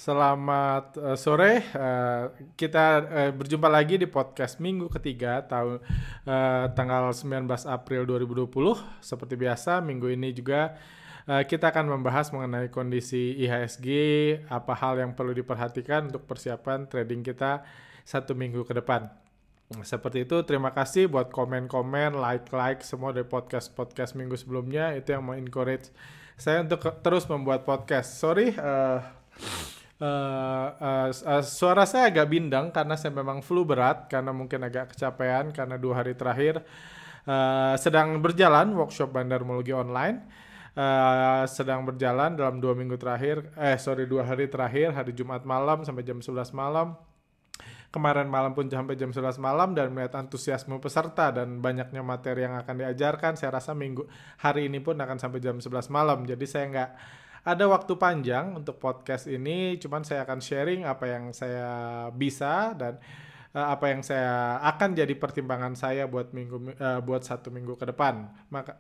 Selamat sore. Kita berjumpa lagi di podcast minggu ketiga tanggal 19 April 2020. Seperti biasa, minggu ini juga kita akan membahas mengenai kondisi IHSG, apa hal yang perlu diperhatikan untuk persiapan trading kita satu minggu ke depan. Seperti itu, terima kasih buat komen-komen, like semua dari podcast minggu sebelumnya. Itu yang encourage saya untuk terus membuat podcast. Sorry, suara saya agak bindang karena saya memang flu berat, karena mungkin agak kecapean karena 2 hari terakhir sedang berjalan workshop bandarmologi online. Sedang berjalan dalam 2 hari terakhir, hari Jumat malam sampai jam 11 malam. Kemarin malam pun sampai jam 11 malam, dan melihat antusiasme peserta dan banyaknya materi yang akan diajarkan, saya rasa hari ini pun akan sampai jam 11 malam. Jadi saya nggak ada waktu panjang untuk podcast ini, cuman saya akan sharing apa yang saya bisa dan apa yang saya akan jadi pertimbangan saya buat satu minggu ke depan. Maka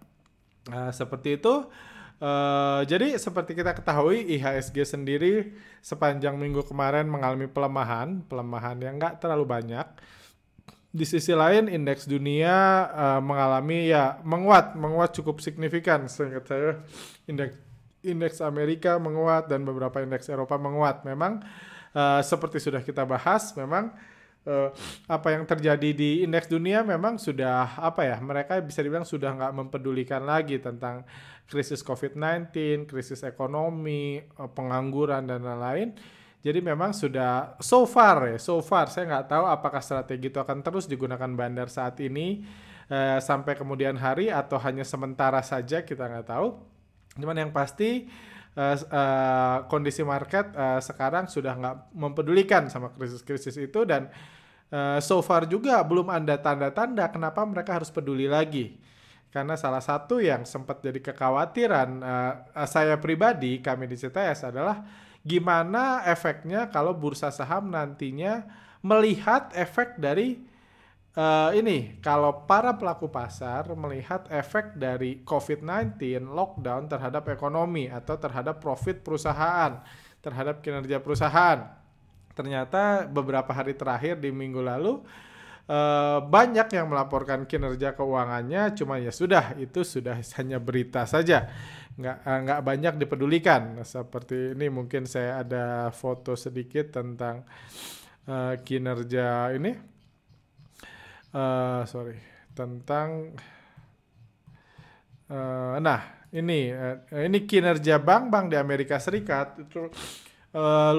seperti itu. Jadi seperti kita ketahui, IHSG sendiri sepanjang minggu kemarin mengalami pelemahan yang nggak terlalu banyak. Di sisi lain, indeks dunia mengalami menguat cukup signifikan. Seingat saya, indeks Amerika menguat dan beberapa indeks Eropa menguat. Memang seperti sudah kita bahas, memang apa yang terjadi di indeks dunia memang sudah mereka bisa dibilang sudah nggak mempedulikan lagi tentang krisis COVID-19, krisis ekonomi, pengangguran dan lain-lain. Jadi memang sudah so far saya nggak tahu apakah strategi itu akan terus digunakan bandar saat ini sampai kemudian hari atau hanya sementara saja, kita nggak tahu. Cuman yang pasti kondisi market sekarang sudah nggak mempedulikan sama krisis-krisis itu, dan so far juga belum ada tanda-tanda kenapa mereka harus peduli lagi. Karena salah satu yang sempat jadi kekhawatiran saya pribadi, kami di CTS, adalah gimana efeknya kalau bursa saham nantinya melihat efek dari kalau para pelaku pasar melihat efek dari COVID-19 lockdown terhadap ekonomi atau terhadap profit perusahaan, terhadap kinerja perusahaan. Ternyata beberapa hari terakhir di minggu lalu banyak yang melaporkan kinerja keuangannya, cuma ya sudah, itu sudah hanya berita saja, nggak banyak dipedulikan. Seperti ini, mungkin saya ada foto sedikit tentang kinerja ini. Tentang ini kinerja bank di Amerika Serikat itu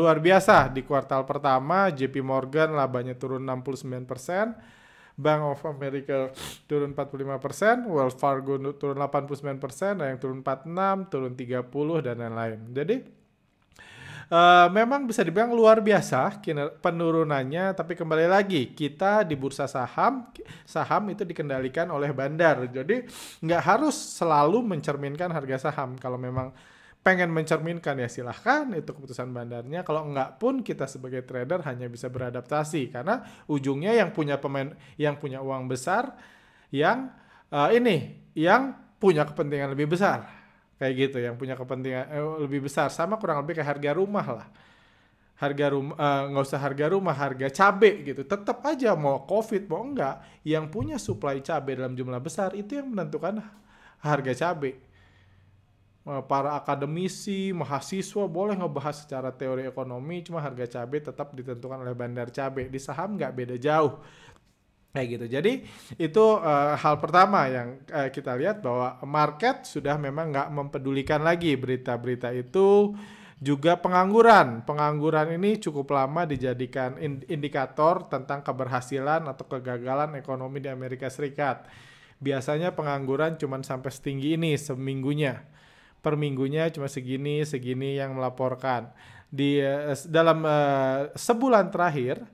luar biasa. Di kuartal pertama, JP Morgan labanya turun 69%, Bank of America turun 45%, Wells Fargo turun 89%, yang turun 46%, turun 30%, dan lain-lain. Jadi memang bisa dibilang luar biasa penurunannya, tapi kembali lagi, kita di bursa saham itu dikendalikan oleh bandar. Jadi nggak harus selalu mencerminkan harga saham. Kalau memang pengen mencerminkan ya silahkan, itu keputusan bandarnya. Kalau enggak pun kita sebagai trader hanya bisa beradaptasi, karena ujungnya yang punya uang besar, yang punya kepentingan lebih besar, kayak gitu, yang punya kepentingan lebih besar. Sama kurang lebih kayak harga rumah lah. Harga rumah, nggak usah harga rumah, harga cabai gitu, tetap aja mau COVID mau enggak, yang punya supply cabai dalam jumlah besar itu yang menentukan harga cabai. Para akademisi, mahasiswa boleh ngebahas secara teori ekonomi, cuma harga cabai tetap ditentukan oleh bandar cabai. Di saham nggak beda jauh, kayak gitu. Jadi itu hal pertama yang kita lihat, bahwa market sudah memang nggak mempedulikan lagi berita-berita itu. Juga pengangguran ini cukup lama dijadikan indikator tentang keberhasilan atau kegagalan ekonomi di Amerika Serikat. Biasanya pengangguran cuma sampai setinggi ini seminggunya. Per minggunya cuma segini yang melaporkan. Dalam sebulan terakhir,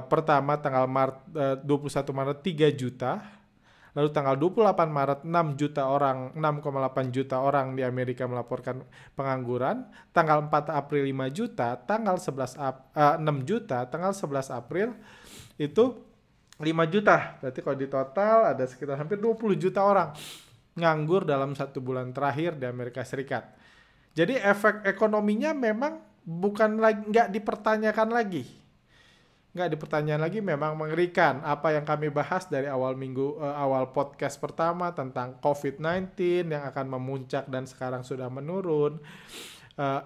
pertama tanggal 21 Maret 3 juta, lalu tanggal 28 Maret 6,8 juta orang di Amerika melaporkan pengangguran, tanggal 4 April 5 juta, tanggal 6 juta, tanggal 11 April itu 5 juta. Berarti kalau di total ada sekitar hampir 20 juta orang nganggur dalam 1 bulan terakhir di Amerika Serikat. Jadi efek ekonominya memang bukan lagi, nggak dipertanyakan lagi. Nggak dipertanyakan lagi, memang mengerikan. Apa yang kami bahas dari awal podcast pertama tentang COVID-19 yang akan memuncak dan sekarang sudah menurun,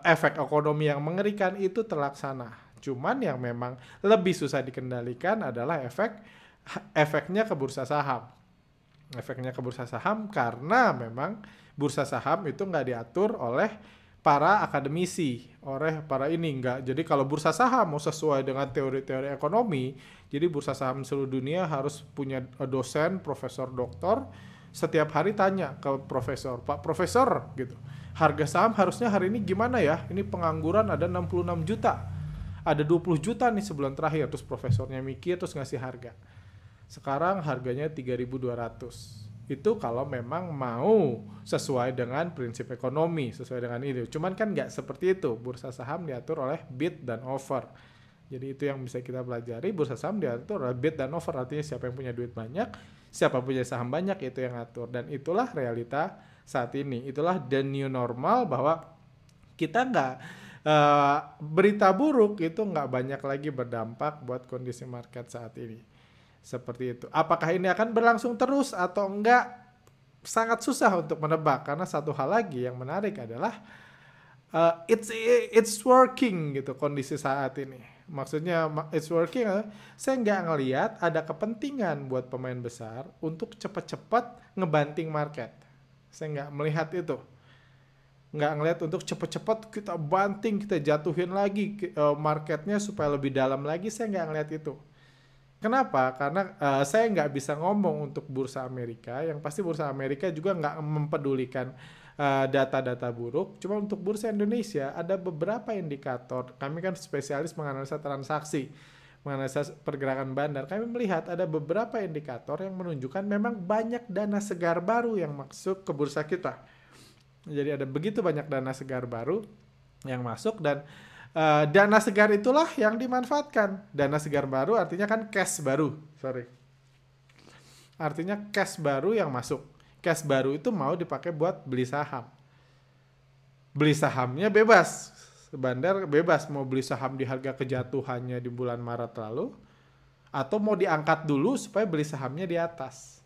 efek ekonomi yang mengerikan itu terlaksana. Cuman yang memang lebih susah dikendalikan adalah efeknya ke bursa saham. Efeknya ke bursa saham karena memang bursa saham itu nggak diatur oleh para akademisi, oleh para ini enggak. Jadi kalau bursa saham mau sesuai dengan teori-teori ekonomi, jadi bursa saham seluruh dunia harus punya dosen, profesor, doktor, setiap hari tanya ke profesor, Pak Profesor gitu. Harga saham harusnya hari ini gimana ya? Ini pengangguran ada 66 juta. Ada 20 juta nih sebulan terakhir, terus profesornya mikir terus ngasih harga. Sekarang harganya 3.200. Itu kalau memang mau sesuai dengan prinsip ekonomi, sesuai dengan itu. Cuman kan nggak seperti itu. Bursa saham diatur oleh bid dan offer. Jadi itu yang bisa kita pelajari. Bursa saham diatur oleh bid dan offer. Artinya siapa yang punya duit banyak, siapa punya saham banyak, itu yang ngatur. Dan itulah realita saat ini. Itulah the new normal, bahwa kita nggak berita buruk itu nggak banyak lagi berdampak buat kondisi market saat ini. Seperti itu. Apakah ini akan berlangsung terus atau enggak? Sangat susah untuk menebak, karena satu hal lagi yang menarik adalah it's working gitu kondisi saat ini. Maksudnya it's working, saya nggak ngelihat ada kepentingan buat pemain besar untuk cepat-cepat ngebanting market. Saya nggak melihat itu. Nggak ngelihat untuk cepat-cepat kita banting, kita jatuhin lagi marketnya supaya lebih dalam lagi. Saya nggak ngelihat itu. Kenapa? Karena saya nggak bisa ngomong untuk bursa Amerika. Yang pasti bursa Amerika juga nggak mempedulikan data-data buruk. Cuma untuk bursa Indonesia ada beberapa indikator. Kami kan spesialis menganalisa transaksi, menganalisa pergerakan bandar. Kami melihat ada beberapa indikator yang menunjukkan memang banyak dana segar baru yang masuk ke bursa kita. Jadi ada begitu banyak dana segar baru yang masuk, dan dana segar itulah yang dimanfaatkan. Dana segar baru artinya kan cash baru. Artinya cash baru yang masuk. Cash baru itu mau dipakai buat beli saham. Beli sahamnya bebas. Bandar bebas mau beli saham di harga kejatuhannya di bulan Maret lalu, atau mau diangkat dulu supaya beli sahamnya di atas.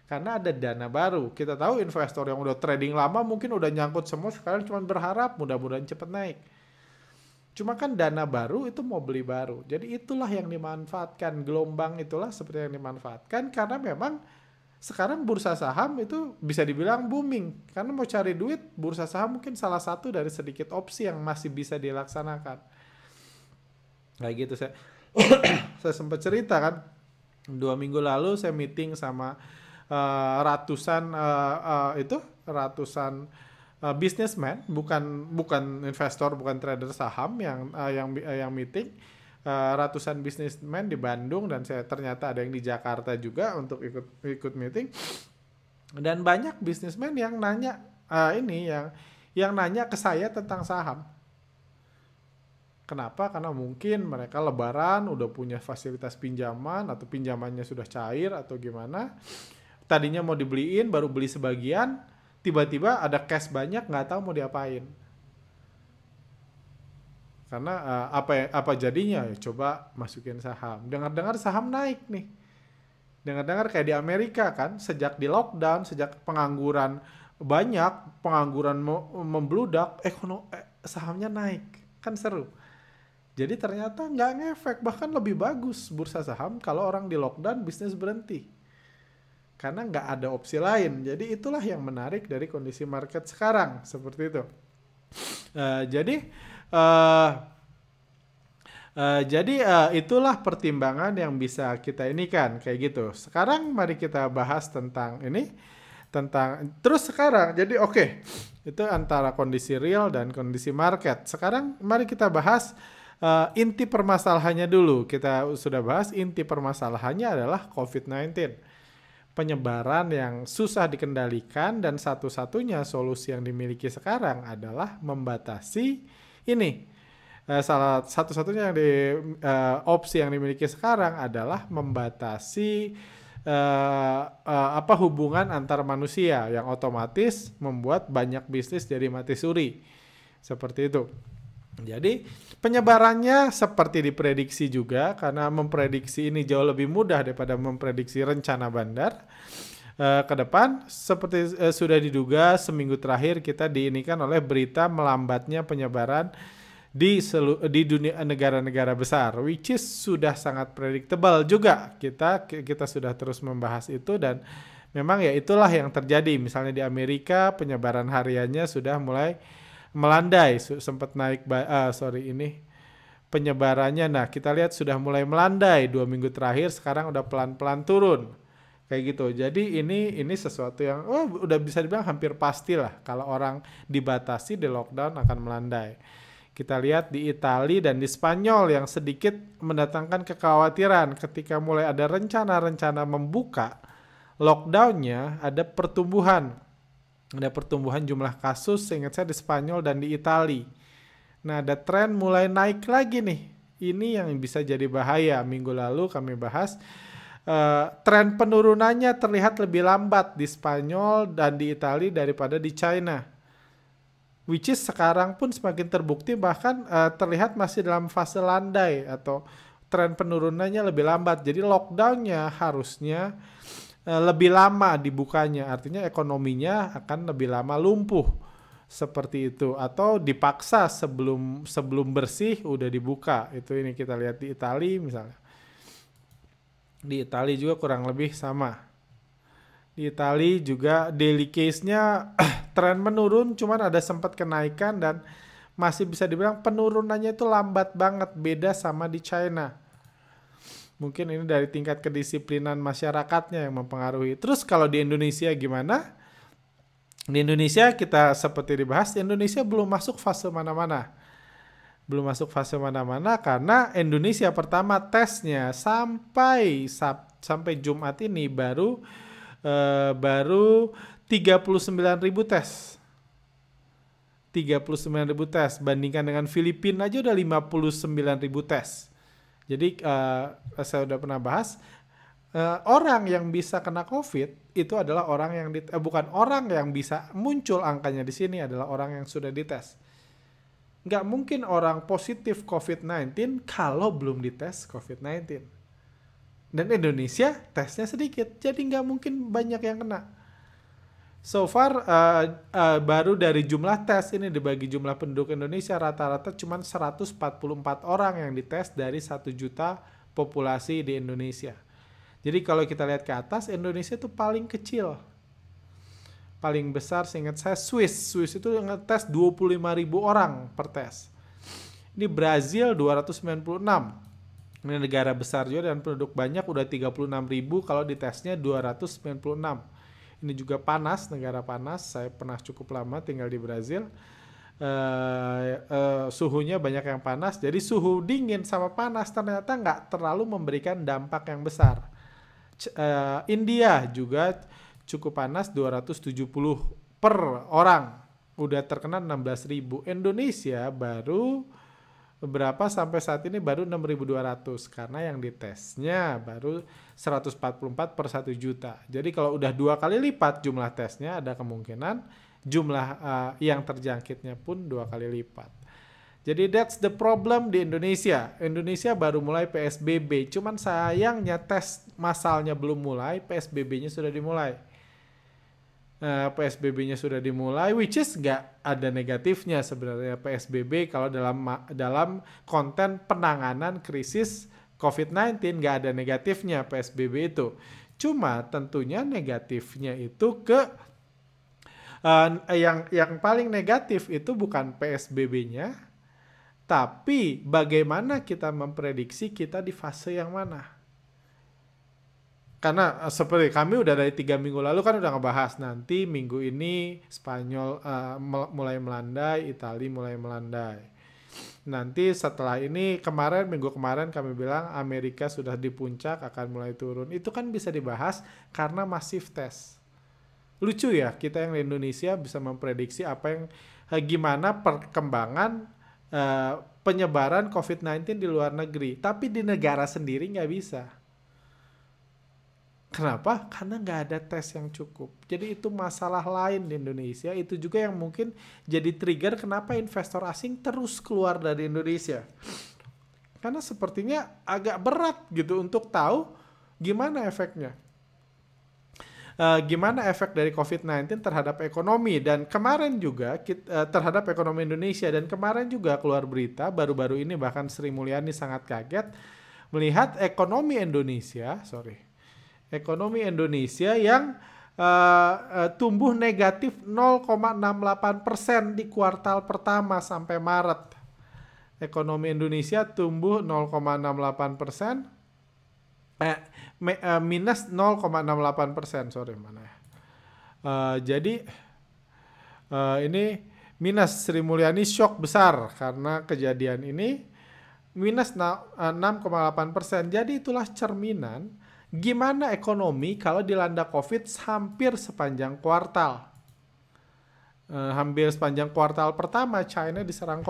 Karena ada dana baru. Kita tahu investor yang udah trading lama mungkin udah nyangkut semua, sekarang cuma berharap mudah-mudahan cepat naik. Cuma kan dana baru itu mau beli baru. Jadi itulah yang dimanfaatkan. Gelombang itulah seperti yang dimanfaatkan. Karena memang sekarang bursa saham itu bisa dibilang booming. Karena mau cari duit, bursa saham mungkin salah satu dari sedikit opsi yang masih bisa dilaksanakan. Kayak gitu saya sempat cerita kan. 2 minggu lalu saya meeting sama ratusan businessman, bukan investor, bukan trader saham yang meeting, ratusan businessman di Bandung, dan saya ternyata ada yang di Jakarta juga untuk ikut meeting. Dan banyak businessman yang nanya yang nanya ke saya tentang saham. Kenapa? Karena mungkin mereka lebaran udah punya fasilitas pinjaman, atau pinjamannya sudah cair atau gimana. Tadinya mau dibeliin, baru beli sebagian, tiba-tiba ada cash banyak, nggak tahu mau diapain. Karena apa jadinya? Ya coba masukin saham. Dengar-dengar saham naik nih. Dengar-dengar kayak di Amerika kan, sejak di lockdown, sejak pengangguran banyak, pengangguran membludak, sahamnya naik. Kan seru. Jadi ternyata nggak ngefek, bahkan lebih bagus bursa saham kalau orang di lockdown bisnis berhenti. Karena nggak ada opsi lain. Jadi itulah yang menarik dari kondisi market sekarang. Seperti itu. Jadi itulah pertimbangan yang bisa kita inikan. Kayak gitu. Sekarang mari kita bahas tentang ini. Terus sekarang, jadi oke. Itu antara kondisi real dan kondisi market. Sekarang mari kita bahas inti permasalahannya dulu. Kita sudah bahas inti permasalahannya adalah COVID-19. Penyebaran yang susah dikendalikan, dan satu-satunya solusi yang dimiliki sekarang adalah membatasi ini. Salah satu-satunya opsi yang dimiliki sekarang adalah membatasi hubungan antar manusia, yang otomatis membuat banyak bisnis jadi mati suri. Seperti itu. Jadi penyebarannya seperti diprediksi juga, karena memprediksi ini jauh lebih mudah daripada memprediksi rencana bandar. Ke depan seperti sudah diduga, seminggu terakhir kita diinikan oleh berita melambatnya penyebaran di dunia negara-negara besar, which is sudah sangat predictable juga. Kita sudah terus membahas itu, dan memang ya itulah yang terjadi. Misalnya di Amerika penyebaran hariannya sudah mulai melandai, sempat naik penyebarannya. Nah, kita lihat sudah mulai melandai 2 minggu terakhir, sekarang udah pelan-pelan turun. Kayak gitu. Jadi ini sesuatu yang udah bisa dibilang hampir pastilah kalau orang dibatasi, di lockdown akan melandai. Kita lihat di Italia dan di Spanyol yang sedikit mendatangkan kekhawatiran ketika mulai ada rencana-rencana membuka lockdownnya, ada pertumbuhan jumlah kasus, seingat saya di Spanyol dan di Italia. Nah, ada tren mulai naik lagi nih. Ini yang bisa jadi bahaya. Minggu lalu kami bahas tren penurunannya terlihat lebih lambat di Spanyol dan di Italia daripada di China. Which is sekarang pun semakin terbukti, bahkan terlihat masih dalam fase landai atau tren penurunannya lebih lambat. Jadi lockdownnya harusnya lebih lama dibukanya, artinya ekonominya akan lebih lama lumpuh seperti itu, atau dipaksa sebelum bersih udah dibuka. Itu ini kita lihat di Italia misalnya. Di Italia juga kurang lebih sama. Di Italia juga daily case-nya tren menurun, cuman ada sempat kenaikan dan masih bisa dibilang penurunannya itu lambat banget, beda sama di China. Mungkin ini dari tingkat kedisiplinan masyarakatnya yang mempengaruhi. Terus kalau di Indonesia gimana? Di Indonesia kita seperti dibahas, Indonesia belum masuk fase mana-mana. Karena Indonesia pertama tesnya sampai Jumat ini baru 39.000 tes. 39.000 tes, bandingkan dengan Filipina aja udah 59.000 tes. Jadi saya udah pernah bahas, orang yang bisa kena COVID itu adalah orang yang bukan orang yang bisa muncul angkanya di sini, adalah orang yang sudah dites. Nggak mungkin orang positif COVID-19 kalau belum dites COVID-19. Dan Indonesia tesnya sedikit, jadi nggak mungkin banyak yang kena. So far baru dari jumlah tes ini dibagi jumlah penduduk Indonesia, rata-rata cuma 144 orang yang dites dari 1 juta populasi di Indonesia. Jadi kalau kita lihat ke atas, Indonesia itu paling kecil. Paling besar seingat saya Swiss itu ngetes 25.000 orang per tes. Ini Brazil 296. Ini negara besar juga dan penduduk banyak, udah 36.000 kalau ditesnya 296. Ini juga panas, negara panas. Saya pernah cukup lama tinggal di Brazil. Suhunya banyak yang panas. Jadi suhu dingin sama panas ternyata nggak terlalu memberikan dampak yang besar. India juga cukup panas, 270 per orang. Udah terkena 16.000. Indonesia baru berapa sampai saat ini? Baru 6.200 karena yang ditesnya baru 144 per 1 juta. Jadi kalau udah 2 kali lipat jumlah tesnya, ada kemungkinan jumlah yang terjangkitnya pun 2 kali lipat. Jadi that's the problem di Indonesia. Indonesia baru mulai PSBB. Cuman sayangnya tes massalnya belum mulai, PSBB-nya sudah dimulai. PSBB-nya sudah dimulai, which is nggak ada negatifnya sebenarnya PSBB kalau dalam konten penanganan krisis COVID-19, nggak ada negatifnya PSBB itu. Cuma tentunya negatifnya itu yang paling negatif itu bukan PSBB-nya, tapi bagaimana kita memprediksi kita di fase yang mana. Karena seperti kami udah dari 3 minggu lalu kan udah ngebahas, nanti minggu ini Spanyol mulai melandai, Italia mulai melandai. Nanti setelah ini minggu kemarin kami bilang Amerika sudah di puncak akan mulai turun. Itu kan bisa dibahas karena masif tes. Lucu ya, kita yang di Indonesia bisa memprediksi gimana perkembangan penyebaran COVID-19 di luar negeri. Tapi di negara sendiri nggak bisa. Kenapa? Karena nggak ada tes yang cukup. Jadi itu masalah lain di Indonesia. Itu juga yang mungkin jadi trigger kenapa investor asing terus keluar dari Indonesia. Karena sepertinya agak berat gitu untuk tahu gimana efeknya. Gimana efek dari COVID-19 terhadap ekonomi. Dan kemarin juga terhadap ekonomi Indonesia. Dan kemarin juga keluar berita baru-baru ini, bahkan Sri Mulyani sangat kaget melihat ekonomi Indonesia yang tumbuh negatif 0,68% di kuartal pertama sampai Maret. Ekonomi Indonesia tumbuh 0,68%, minus 0,68%, sorry mana ya. Jadi ini minus. Sri Mulyani shock besar karena kejadian ini, minus 6,8%. Jadi itulah cerminan gimana ekonomi kalau dilanda COVID hampir sepanjang kuartal. Hampir sepanjang kuartal pertama China diserang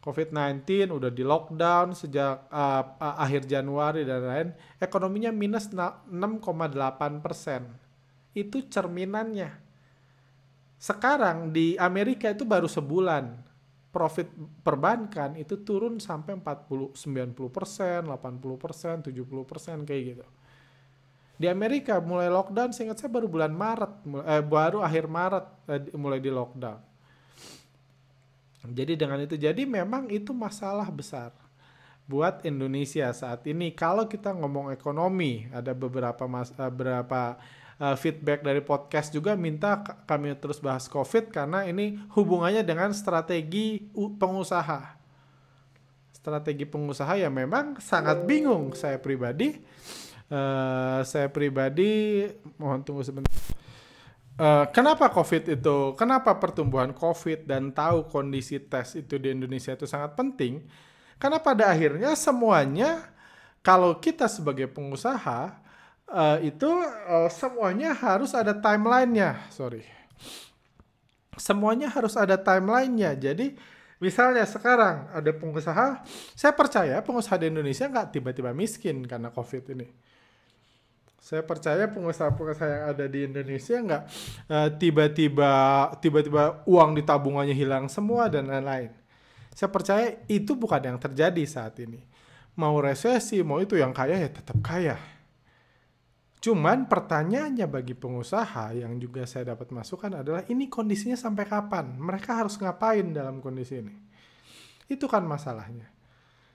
COVID-19 udah di lockdown sejak akhir Januari dan lain. Ekonominya minus 6,8%. Itu cerminannya. Sekarang di Amerika itu baru sebulan. Profit perbankan itu turun sampai 90%, 80%, 70% kayak gitu. Di Amerika mulai lockdown, seingat saya baru bulan Maret, baru akhir Maret mulai di lockdown. Jadi dengan itu, jadi memang itu masalah besar buat Indonesia saat ini. Kalau kita ngomong ekonomi, ada beberapa feedback dari podcast juga minta kami terus bahas COVID karena ini hubungannya dengan strategi pengusaha. Strategi pengusaha ya memang sangat bingung. Saya pribadi mohon tunggu sebentar. Kenapa kenapa pertumbuhan COVID dan tahu kondisi tes itu di Indonesia itu sangat penting? Karena pada akhirnya semuanya, kalau kita sebagai pengusaha, semuanya harus ada timelinenya. Semuanya harus ada timelinenya. Jadi misalnya sekarang ada pengusaha, saya percaya pengusaha di Indonesia nggak tiba-tiba miskin karena COVID ini. Saya percaya pengusaha-pengusaha yang ada di Indonesia nggak tiba-tiba uang di tabungannya hilang semua dan lain-lain. Saya percaya itu bukan yang terjadi saat ini. Mau resesi, mau itu, yang kaya ya tetap kaya. Cuman pertanyaannya bagi pengusaha yang juga saya dapat masukan adalah ini kondisinya sampai kapan? Mereka harus ngapain dalam kondisi ini? Itu kan masalahnya.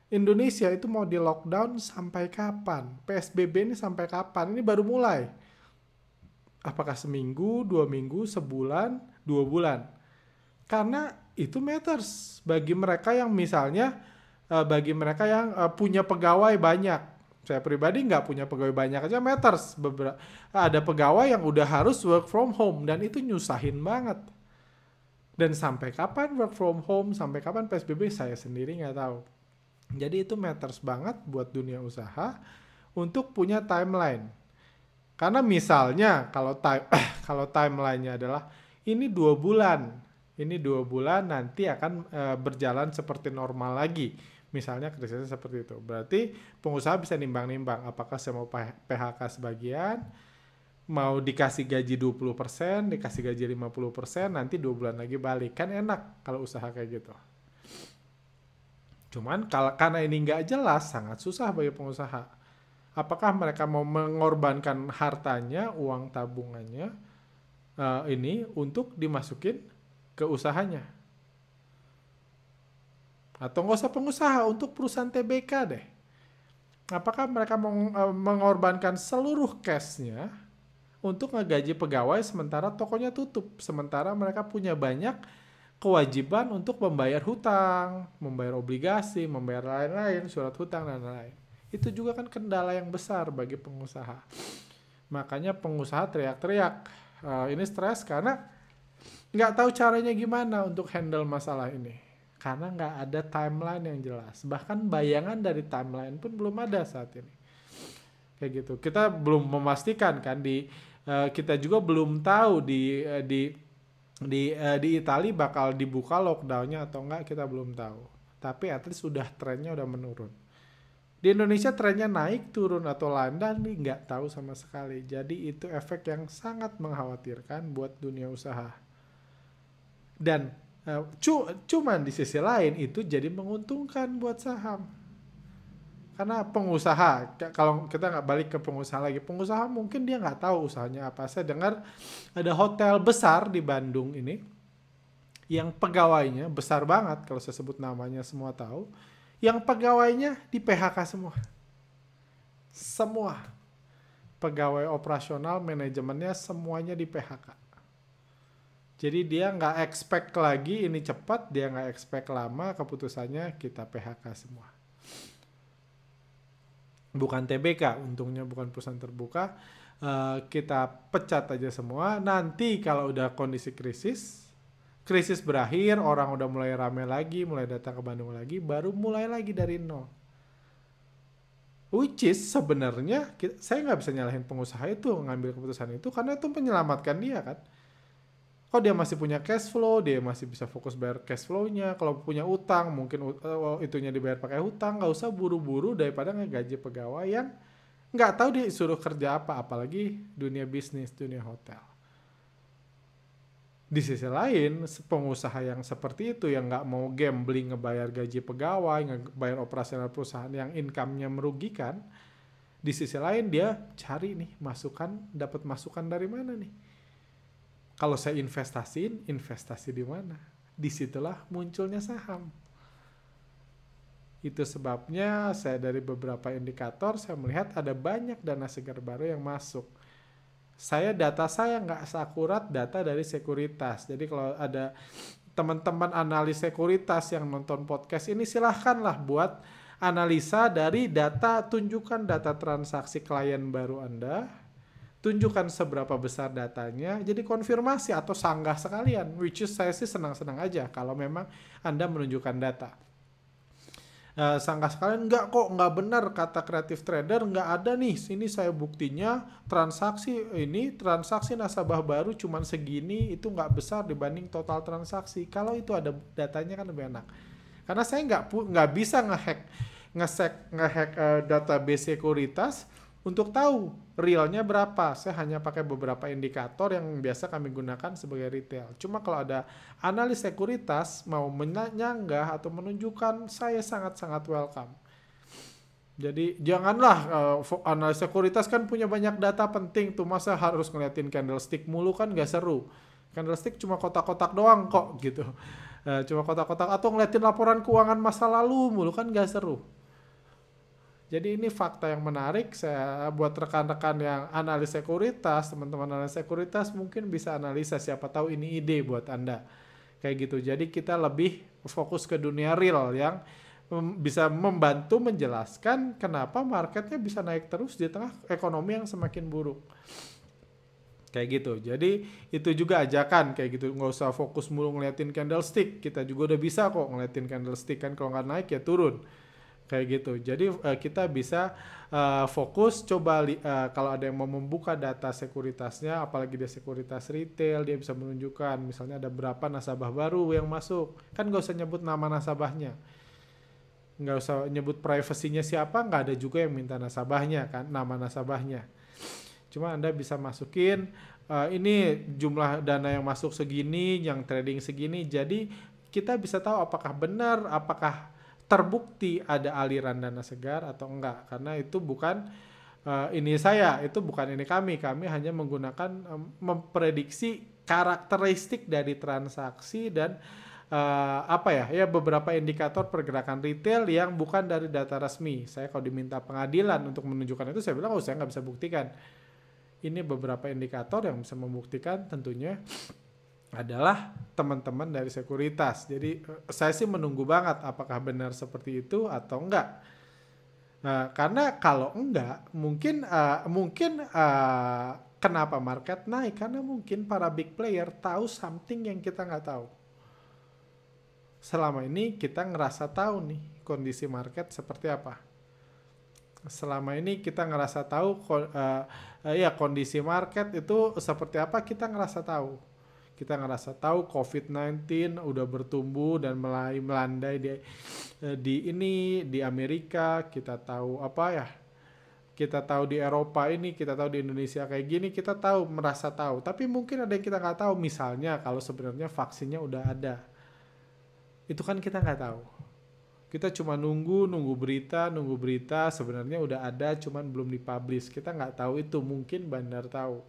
Indonesia itu mau di lockdown sampai kapan? PSBB ini sampai kapan? Ini baru mulai. Apakah seminggu, 2 minggu, sebulan, 2 bulan? Karena itu matters bagi mereka yang misalnya, punya pegawai banyak. Saya pribadi nggak punya pegawai banyak aja matters. Ada pegawai yang udah harus work from home dan itu nyusahin banget. Dan sampai kapan work from home, sampai kapan PSBB, saya sendiri nggak tahu. Jadi itu matters banget buat dunia usaha untuk punya timeline. Karena misalnya kalau timelinenya adalah ini 2 bulan, nanti akan berjalan seperti normal lagi. Misalnya krisisnya seperti itu. Berarti pengusaha bisa nimbang-nimbang apakah saya mau PHK sebagian, mau dikasih gaji 20%, dikasih gaji 50%, nanti 2 bulan lagi balik. Kan enak kalau usaha kayak gitu. Cuman karena ini nggak jelas, sangat susah bagi pengusaha. Apakah mereka mau mengorbankan hartanya, uang tabungannya ini untuk dimasukin ke usahanya? Atau nggak usah pengusaha, untuk perusahaan TBK deh. Apakah mereka mengorbankan seluruh cashnya untuk ngegaji pegawai sementara tokonya tutup, sementara mereka punya banyak kewajiban untuk membayar hutang, membayar obligasi, membayar lain-lain, surat hutang dan lain-lain. Itu juga kan kendala yang besar bagi pengusaha. Makanya pengusaha teriak-teriak, ini stres karena nggak tahu caranya gimana untuk handle masalah ini. Karena nggak ada timeline yang jelas. Bahkan bayangan dari timeline pun belum ada saat ini. Kayak gitu. Kita belum memastikan kan kita juga belum tahu di Italia bakal dibuka lockdownnya atau enggak, kita belum tahu. Tapi at least trennya udah menurun. Di Indonesia trennya naik, turun atau landai nih nggak tahu sama sekali. Jadi itu efek yang sangat mengkhawatirkan buat dunia usaha. Dan cuman di sisi lain itu jadi menguntungkan buat saham. Karena pengusaha, kalau kita nggak balik ke pengusaha lagi, pengusaha mungkin dia nggak tahu usahanya apa. Saya dengar ada hotel besar di Bandung ini, yang pegawainya besar banget, kalau saya sebut namanya semua tahu, yang pegawainya di PHK semua. Semua. Pegawai operasional, manajemennya semuanya di PHK. Jadi dia nggak expect lagi ini cepat, dia nggak expect lama, keputusannya kita PHK semua. Bukan TBK, untungnya bukan perusahaan terbuka. Kita pecat aja semua. Nanti kalau udah kondisi krisis berakhir, orang udah mulai rame lagi, mulai datang ke Bandung lagi, baru mulai lagi dari nol. Which is sebenarnya saya nggak bisa nyalahin pengusaha itu ngambil keputusan itu, karena itu menyelamatkan dia kan. Kalau dia masih punya cash flow, dia masih bisa fokus bayar cash flow-nya. Kalau punya utang, mungkin itunya dibayar pakai hutang. Nggak usah buru-buru daripada ngegaji pegawai yang nggak tahu dia suruh kerja apa. Apalagi dunia bisnis, dunia hotel. Di sisi lain, pengusaha yang seperti itu, yang nggak mau gambling ngebayar gaji pegawai, ngebayar operasional perusahaan yang income-nya merugikan, di sisi lain dia cari nih dapat masukan dari mana nih? Kalau saya investasi di mana? Disitulah munculnya saham. Itu sebabnya saya dari beberapa indikator, saya melihat ada banyak dana segar baru yang masuk. Data saya nggak seakurat data dari sekuritas. Jadi kalau ada teman-teman analis sekuritas yang nonton podcast ini, silahkanlah buat analisa dari data, tunjukkan data transaksi klien baru Anda, tunjukkan seberapa besar datanya, jadi konfirmasi atau sanggah sekalian, which is saya sih senang-senang aja kalau memang Anda menunjukkan data. Sanggah sekalian, nggak benar kata creative trader, nggak ada nih, sini saya buktinya transaksi nasabah baru cuman segini, itu nggak besar dibanding total transaksi. Kalau itu ada datanya kan lebih enak. Karena saya nggak bisa ngehack database sekuritas untuk tahu realnya berapa. Saya hanya pakai beberapa indikator yang biasa kami gunakan sebagai retail. Cuma kalau ada analis sekuritas mau menyanggah atau menunjukkan, saya sangat-sangat welcome. Jadi janganlah analis sekuritas kan punya banyak data penting tuh, masa harus ngeliatin candlestick mulu, kan gak seru. Candlestick cuma kotak-kotak doang kok gitu. Cuma kotak-kotak, atau ngeliatin laporan keuangan masa lalu mulu, kan gak seru. Jadi ini fakta yang menarik. Saya buat rekan-rekan yang analis sekuritas, teman-teman analis sekuritas mungkin bisa analisa, siapa tahu ini ide buat Anda. Kayak gitu. Jadi kita lebih fokus ke dunia real yang bisa membantu menjelaskan kenapa marketnya bisa naik terus di tengah ekonomi yang semakin buruk. Kayak gitu. Jadi itu juga ajakan kayak gitu. Nggak usah fokus mulu ngeliatin candlestick. Kita juga udah bisa kok ngeliatin candlestick, kan kalau nggak naik ya turun. Kayak gitu. Jadi kita bisa fokus coba kalau ada yang mau membuka data sekuritasnya, apalagi dia sekuritas retail, dia bisa menunjukkan misalnya ada berapa nasabah baru yang masuk. Kan nggak usah nyebut nama nasabahnya, nggak usah nyebut privasinya siapa, nggak ada juga yang minta nasabahnya kan, nama nasabahnya. Cuma Anda bisa masukin ini jumlah dana yang masuk segini, yang trading segini. Jadi kita bisa tahu apakah benar, apakah terbukti ada aliran dana segar atau enggak, karena itu bukan itu bukan ini kami hanya menggunakan memprediksi karakteristik dari transaksi dan beberapa indikator pergerakan retail yang bukan dari data resmi. Saya kalau diminta pengadilan untuk menunjukkan itu, saya bilang saya nggak bisa buktikan. Ini beberapa indikator yang bisa membuktikan tentunya adalah teman-teman dari sekuritas. Jadi saya sih menunggu banget apakah benar seperti itu atau enggak. Karena kalau enggak, mungkin kenapa market naik? Karena mungkin para big player tahu something yang kita nggak tahu. Selama ini kita ngerasa tahu nih kondisi market seperti apa. Selama ini kita ngerasa tahu kondisi market itu seperti apa, kita ngerasa tahu. Kita ngerasa tahu COVID-19 udah bertumbuh dan mulai melandai di Amerika. Kita tahu kita tahu di Eropa ini, kita tahu di Indonesia kayak gini, kita tahu, merasa tahu. Tapi mungkin ada yang kita nggak tahu, misalnya kalau sebenarnya vaksinnya udah ada. Itu kan kita nggak tahu. Kita cuma nunggu berita, sebenarnya udah ada, cuman belum dipublish. Kita nggak tahu itu, mungkin Bandar tahu.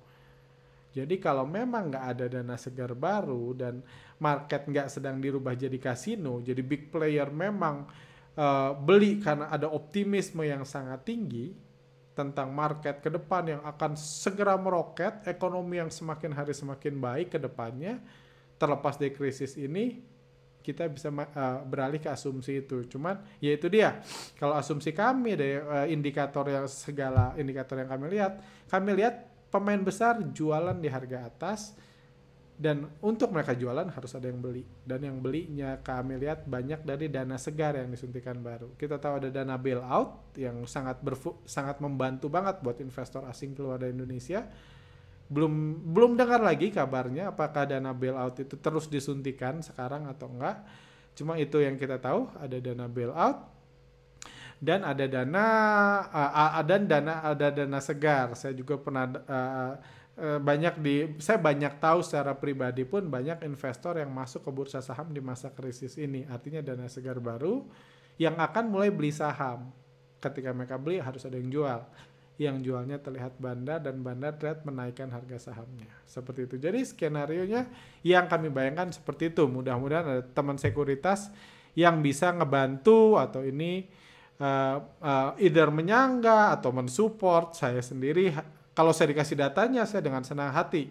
Jadi kalau memang nggak ada dana segar baru dan market nggak sedang dirubah jadi kasino, jadi big player memang beli karena ada optimisme yang sangat tinggi tentang market ke depan yang akan segera meroket, ekonomi yang semakin hari semakin baik ke depannya, terlepas dari krisis ini, kita bisa beralih ke asumsi itu. Cuman ya itu dia, kalau asumsi kami dari segala indikator yang kami lihat pemain besar jualan di harga atas, dan untuk mereka jualan harus ada yang beli, dan yang belinya kami lihat banyak dari dana segar yang disuntikan baru. Kita tahu ada dana bailout yang sangat membantu banget buat investor asing keluar dari Indonesia. Belum dengar lagi kabarnya apakah dana bailout itu terus disuntikan sekarang atau enggak. Cuma itu yang kita tahu, ada dana bailout dan ada dana segar. Saya juga pernah saya banyak tahu secara pribadi pun banyak investor yang masuk ke bursa saham di masa krisis ini. Artinya dana segar baru yang akan mulai beli saham. Ketika mereka beli harus ada yang jual. Yang jualnya terlihat Bandar, dan Bandar terlihat menaikkan harga sahamnya. Seperti itu. Jadi skenarionya yang kami bayangkan seperti itu. Mudah-mudahan ada teman sekuritas yang bisa ngebantu atau ini either menyangga atau mensupport saya sendiri. Kalau saya dikasih datanya, saya dengan senang hati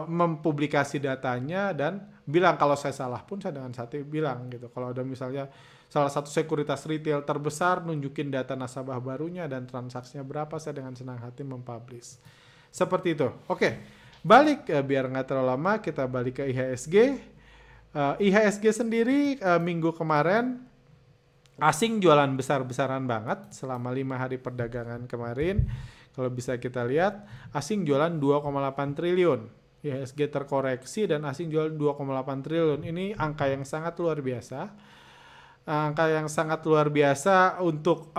mempublikasi datanya dan bilang kalau saya salah pun saya dengan hati bilang gitu. Kalau ada misalnya salah satu sekuritas retail terbesar nunjukin data nasabah barunya dan transaksinya berapa, saya dengan senang hati mempublish. Seperti itu. Oke, balik biar nggak terlalu lama, kita balik ke IHSG. IHSG sendiri minggu kemarin asing jualan besar-besaran banget selama 5 hari perdagangan kemarin. Kalau bisa kita lihat, asing jualan 2,8 triliun. IHSG terkoreksi dan asing jualan 2,8 triliun. Ini angka yang sangat luar biasa. Angka yang sangat luar biasa untuk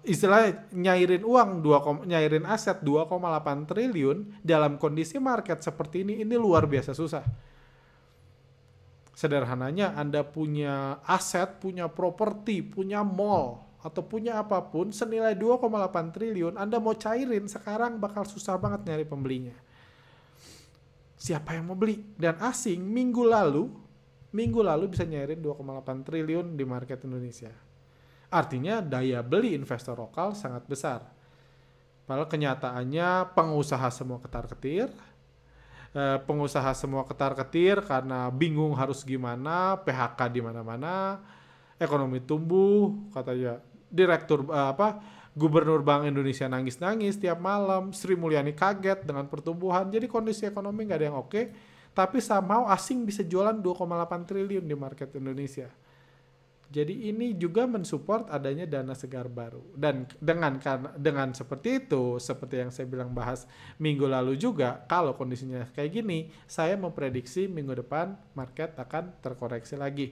istilahnya nyairin aset 2,8 triliun dalam kondisi market seperti ini luar biasa susah. Sederhananya Anda punya aset, punya properti, punya mall, atau punya apapun senilai 2,8 triliun, Anda mau cairin sekarang bakal susah banget nyari pembelinya. Siapa yang mau beli? Dan asing minggu lalu bisa nyairin 2,8 triliun di market Indonesia. Artinya daya beli investor lokal sangat besar. Padahal kenyataannya pengusaha semua ketar-ketir. Pengusaha semua ketar-ketir karena bingung harus gimana, PHK di mana-mana, ekonomi tumbuh, katanya Gubernur Bank Indonesia nangis-nangis tiap malam, Sri Mulyani kaget dengan pertumbuhan, jadi kondisi ekonomi nggak ada yang oke, tapi somehow asing bisa jualan 2,8 triliun di market Indonesia. Jadi ini juga mensupport adanya dana segar baru. Dan dengan seperti itu, seperti yang saya bilang bahas minggu lalu juga, kalau kondisinya kayak gini, saya memprediksi minggu depan market akan terkoreksi lagi.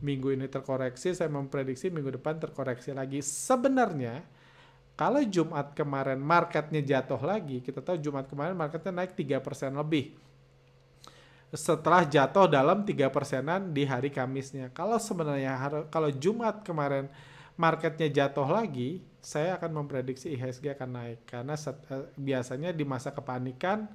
Minggu ini terkoreksi, saya memprediksi minggu depan terkoreksi lagi. Sebenarnya, kalau Jumat kemarin marketnya jatuh lagi, kita tahu Jumat kemarin marketnya naik 3% lebih. Setelah jatuh dalam 3%-an di hari Kamisnya. Kalau Jumat kemarin marketnya jatuh lagi, saya akan memprediksi IHSG akan naik. Karena biasanya di masa kepanikan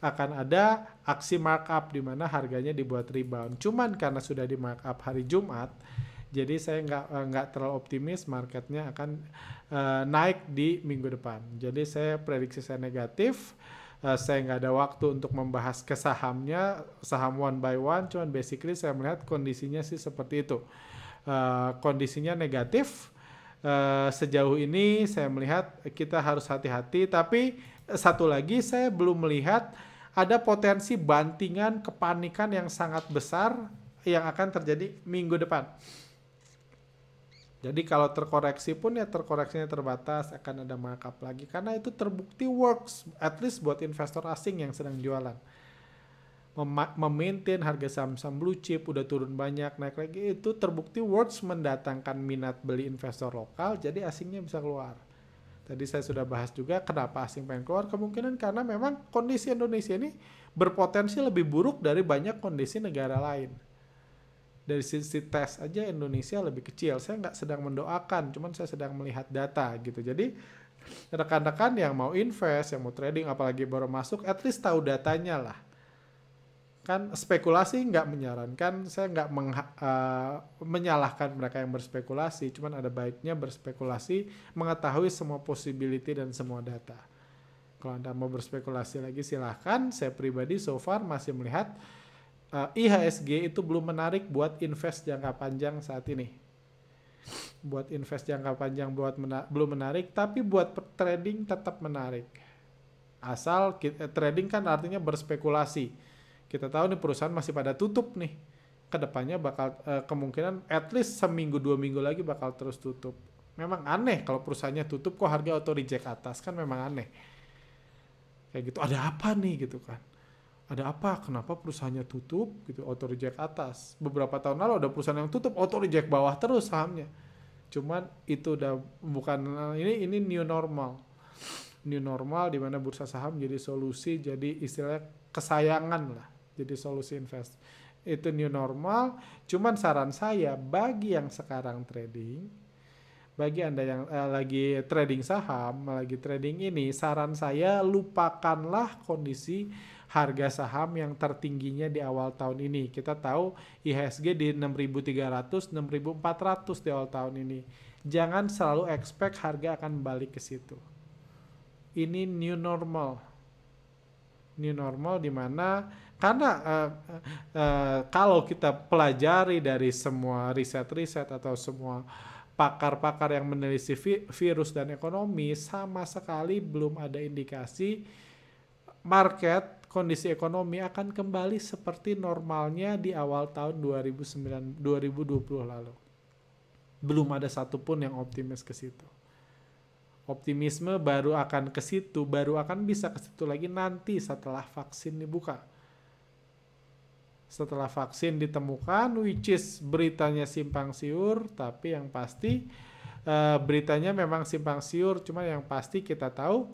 akan ada aksi markup di mana harganya dibuat rebound. Cuman karena sudah di markup hari Jumat, jadi saya nggak terlalu optimis marketnya akan naik di minggu depan. Jadi saya prediksi saya negatif. Saya nggak ada waktu untuk membahas ke sahamnya, saham one by one, cuman basically saya melihat kondisinya sih seperti itu. Kondisinya negatif. Sejauh ini saya melihat kita harus hati-hati, tapi satu lagi saya belum melihat ada potensi bantingan kepanikan yang sangat besar yang akan terjadi minggu depan. Jadi kalau terkoreksi pun ya terkoreksinya terbatas, akan ada markup lagi. Karena itu terbukti works, at least buat investor asing yang sedang jualan. Memaintain harga saham-saham blue chip udah turun banyak, naik lagi, itu terbukti works mendatangkan minat beli investor lokal, jadi asingnya bisa keluar. Tadi saya sudah bahas juga kenapa asing pengen keluar, kemungkinan karena memang kondisi Indonesia ini berpotensi lebih buruk dari banyak kondisi negara lain. Dari sisi tes aja Indonesia lebih kecil. Saya nggak sedang mendoakan, cuman saya sedang melihat data gitu. Jadi rekan-rekan yang mau invest, yang mau trading, apalagi baru masuk, at least tahu datanya lah. Kan spekulasi nggak menyarankan, saya nggak menyalahkan mereka yang berspekulasi, cuman ada baiknya berspekulasi, mengetahui semua possibility dan semua data. Kalau Anda mau berspekulasi lagi silahkan, saya pribadi so far masih melihat IHSG itu belum menarik buat invest jangka panjang saat ini. Buat invest jangka panjang belum menarik, tapi buat trading tetap menarik. Asal trading kan artinya berspekulasi. Kita tahu nih perusahaan masih pada tutup nih. Kedepannya bakal kemungkinan at least seminggu 2 minggu lagi bakal terus tutup. Memang aneh kalau perusahaannya tutup kok harga auto reject atas, kan memang aneh. Kayak gitu, ada apa nih gitu kan. Ada apa? Kenapa perusahaannya tutup gitu, auto reject atas. Beberapa tahun lalu ada perusahaan yang tutup auto reject bawah terus sahamnya. Cuman itu udah bukan, ini new normal. New normal di mana bursa saham jadi solusi, jadi istilahnya kesayangan lah. Jadi solusi invest. Itu new normal. Cuman saran saya bagi yang sekarang trading, bagi Anda yang lagi trading saham, lagi trading ini, saran saya lupakanlah kondisi harga saham yang tertingginya di awal tahun ini. Kita tahu IHSG di 6.300, 6.400 di awal tahun ini. Jangan selalu expect harga akan balik ke situ. Ini new normal. New normal di mana karena kalau kita pelajari dari semua riset-riset atau semua pakar-pakar yang meneliti virus dan ekonomi, sama sekali belum ada indikasi market kondisi ekonomi akan kembali seperti normalnya di awal tahun 2020 lalu. Belum ada satupun yang optimis ke situ. Optimisme baru akan ke situ, baru akan bisa ke situ lagi nanti setelah vaksin dibuka. Setelah vaksin ditemukan, which is beritanya simpang siur, tapi yang pasti beritanya memang simpang siur, cuma yang pasti kita tahu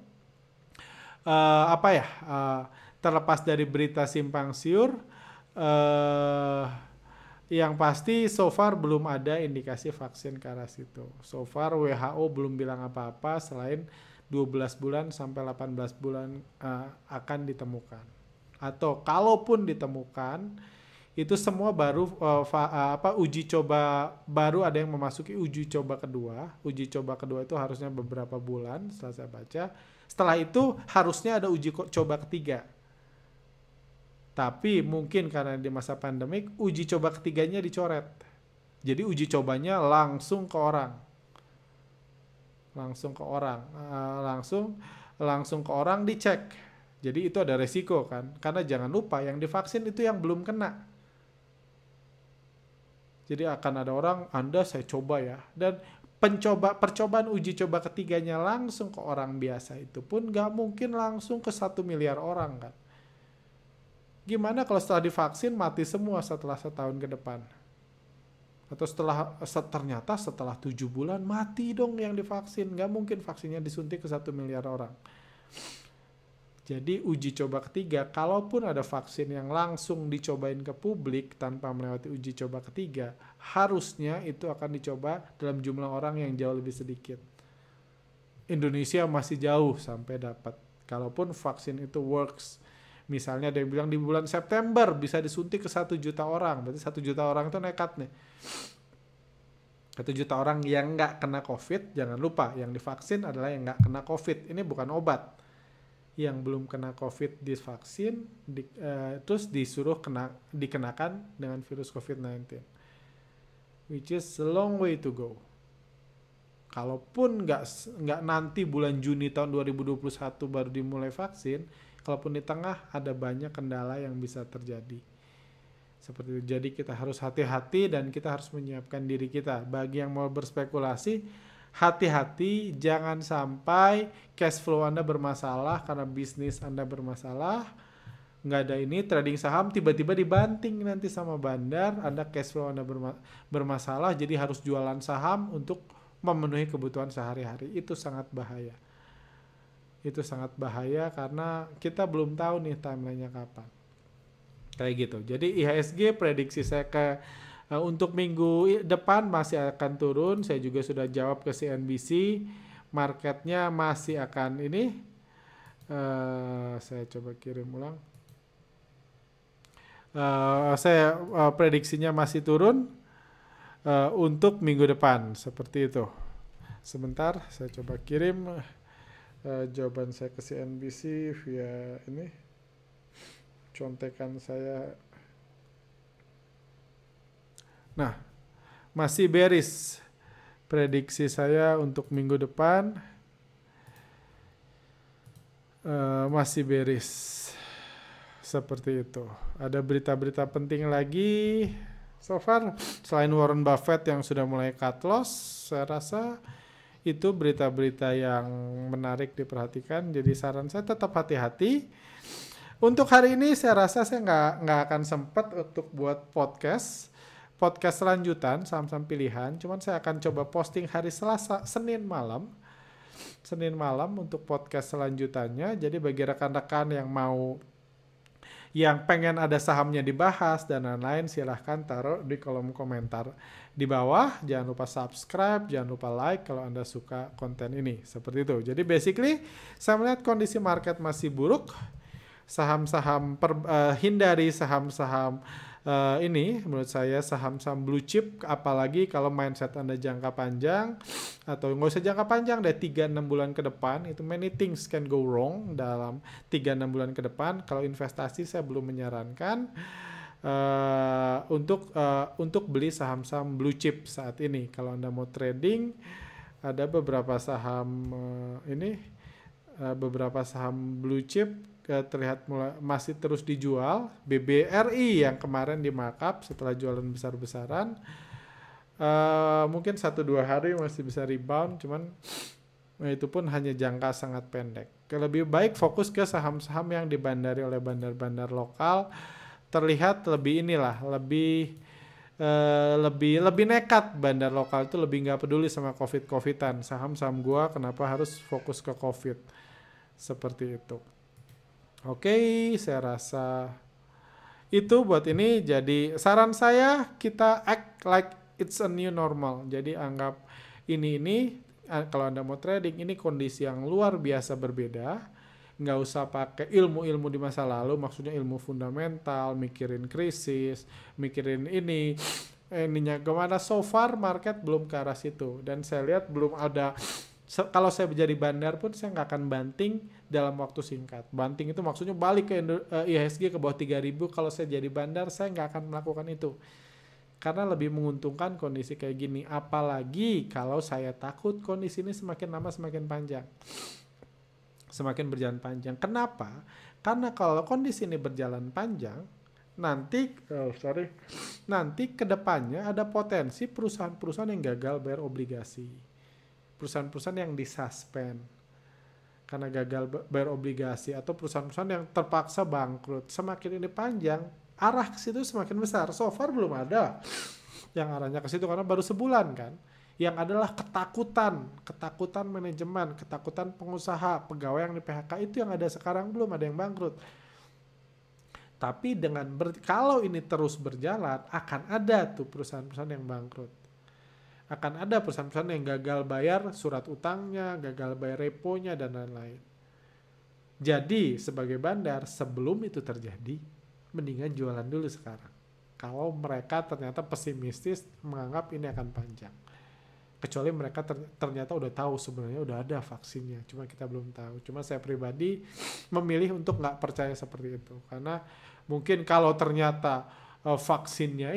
terlepas dari berita simpang siur, yang pasti so far belum ada indikasi vaksin ke arah situ. So far WHO belum bilang apa-apa selain 12 bulan sampai 18 bulan akan ditemukan. Atau kalaupun ditemukan, itu semua baru uji coba, baru ada yang memasuki uji coba kedua. Uji coba kedua itu harusnya beberapa bulan setelah saya baca. Setelah itu harusnya ada uji coba ketiga. Tapi mungkin karena di masa pandemik, uji coba ketiganya dicoret. Jadi uji cobanya langsung ke orang. Langsung ke orang dicek. Jadi itu ada resiko kan. Karena jangan lupa yang divaksin itu yang belum kena. Jadi akan ada orang, Anda saya coba ya. Dan percobaan uji coba ketiganya langsung ke orang biasa itu pun gak mungkin langsung ke 1 miliar orang kan. Gimana kalau setelah divaksin mati semua setelah setahun ke depan? Atau ternyata setelah 7 bulan mati dong yang divaksin. Gak mungkin vaksinnya disuntik ke 1 miliar orang. Jadi uji coba ketiga, kalaupun ada vaksin yang langsung dicobain ke publik tanpa melewati uji coba ketiga, harusnya itu akan dicoba dalam jumlah orang yang jauh lebih sedikit. Indonesia masih jauh sampai dapat. Kalaupun vaksin itu works, misalnya ada yang bilang di bulan September bisa disuntik ke 1 juta orang. Berarti 1 juta orang itu nekat nih. 1 juta orang yang nggak kena COVID, jangan lupa yang divaksin adalah yang nggak kena COVID. Ini bukan obat. Yang belum kena COVID divaksin, terus disuruh dikenakan dengan virus COVID-19. Which is a long way to go. Kalaupun nggak nanti bulan Juni tahun 2021 baru dimulai vaksin, kalaupun di tengah ada banyak kendala yang bisa terjadi. Seperti itu. Jadi kita harus hati-hati dan kita harus menyiapkan diri kita. Bagi yang mau berspekulasi, hati-hati jangan sampai cash flow Anda bermasalah karena bisnis Anda bermasalah. Nggak ada ini, trading saham tiba-tiba dibanting nanti sama bandar, Anda cash flow Anda bermasalah, jadi harus jualan saham untuk memenuhi kebutuhan sehari-hari. Itu sangat bahaya. Itu sangat bahaya karena kita belum tahu nih timelinenya kapan. Kayak gitu. Jadi IHSG prediksi saya untuk minggu depan masih akan turun. Saya juga sudah jawab ke CNBC. Marketnya masih akan ini. Saya coba kirim ulang. Saya prediksinya masih turun untuk minggu depan. Seperti itu. Sebentar, saya coba kirim jawaban saya ke CNBC via ini. Contekan saya. Nah, masih bearish. Prediksi saya untuk minggu depan masih bearish. Seperti itu. Ada berita-berita penting lagi so far selain Warren Buffett yang sudah mulai cut loss. Saya rasa itu berita-berita yang menarik diperhatikan. Jadi saran saya tetap hati-hati. Untuk hari ini saya rasa saya nggak akan sempat untuk buat podcast lanjutan saham-saham pilihan. Cuman saya akan coba posting hari Selasa, Senin malam untuk podcast selanjutannya. Jadi bagi rekan-rekan yang pengen ada sahamnya dibahas dan lain-lain, silahkan taruh di kolom komentar di bawah. Jangan lupa subscribe, jangan lupa like kalau Anda suka konten ini. Seperti itu. Jadi basically saya melihat kondisi market masih buruk. Saham-saham hindari saham-saham ini menurut saya saham-saham blue chip, apalagi kalau mindset Anda jangka panjang atau nggak usah jangka panjang deh, 3-6 bulan ke depan itu many things can go wrong dalam 3-6 bulan ke depan. Kalau investasi saya belum menyarankan untuk beli saham-saham blue chip saat ini. Kalau Anda mau trading, ada beberapa saham beberapa saham blue chip terlihat masih terus dijual. BBRI yang kemarin di markup setelah jualan besar-besaran, mungkin 1-2 hari masih bisa rebound, cuman itu pun hanya jangka sangat pendek. Lebih baik fokus ke saham-saham yang dibandari oleh bandar-bandar lokal, terlihat lebih lebih nekat. Bandar lokal itu lebih nggak peduli sama COVID-an. Saham-saham gua kenapa harus fokus ke COVID, seperti itu. Oke, saya rasa itu buat ini. Jadi saran saya kita act like it's a new normal. Jadi anggap ini kalau Anda mau trading, ini kondisi yang luar biasa berbeda. Nggak usah pakai ilmu-ilmu di masa lalu, maksudnya ilmu fundamental, mikirin krisis, mikirin ininya gimana. So far market belum ke arah situ, dan saya lihat belum ada. Kalau saya menjadi bandar pun saya nggak akan banting dalam waktu singkat. Banting itu maksudnya balik ke IHSG ke bawah 3.000. Kalau saya jadi bandar, saya nggak akan melakukan itu. Karena lebih menguntungkan kondisi kayak gini. Apalagi kalau saya takut kondisi ini semakin lama semakin panjang. Semakin berjalan panjang. Kenapa? Karena kalau kondisi ini berjalan panjang, nanti ke depannya ada potensi perusahaan-perusahaan yang gagal bayar obligasi. Perusahaan-perusahaan yang disuspend karena gagal bayar obligasi, atau perusahaan-perusahaan yang terpaksa bangkrut. Semakin ini panjang, arah ke situ semakin besar. So far belum ada yang arahnya ke situ karena baru sebulan kan. Yang adalah ketakutan manajemen, ketakutan pengusaha, pegawai yang di PHK, itu yang ada sekarang. Belum ada yang bangkrut. Tapi kalau ini terus berjalan, akan ada tuh perusahaan-perusahaan yang bangkrut. Akan ada perusahaan-perusahaan yang gagal bayar surat utangnya, gagal bayar reponya, dan lain-lain. Jadi sebagai bandar, sebelum itu terjadi, mendingan jualan dulu sekarang. Kalau mereka ternyata pesimistis, menganggap ini akan panjang. Kecuali mereka ternyata udah tahu sebenarnya udah ada vaksinnya, cuma kita belum tahu. Cuma saya pribadi memilih untuk nggak percaya seperti itu. Karena mungkin kalau ternyata vaksinnya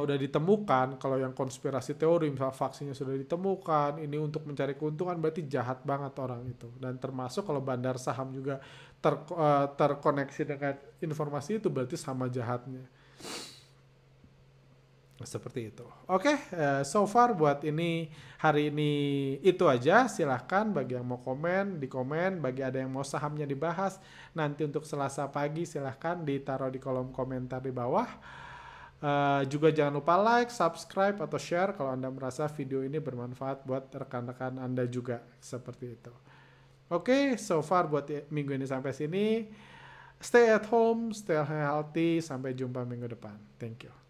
udah ditemukan, kalau yang konspirasi teori misalnya vaksinnya sudah ditemukan, ini untuk mencari keuntungan, berarti jahat banget orang itu. Dan termasuk kalau bandar saham juga terkoneksi dengan informasi itu berarti sama jahatnya. Seperti itu. Oke, so far buat hari ini itu aja. Silahkan bagi yang mau komen, di komen. Bagi ada yang mau sahamnya dibahas, nanti untuk Selasa pagi silahkan ditaruh di kolom komentar di bawah. Juga jangan lupa like, subscribe, atau share kalau Anda merasa video ini bermanfaat buat rekan-rekan Anda juga. Seperti itu. Oke, so far buat minggu ini sampai sini. Stay at home, stay healthy. Sampai jumpa minggu depan. Thank you.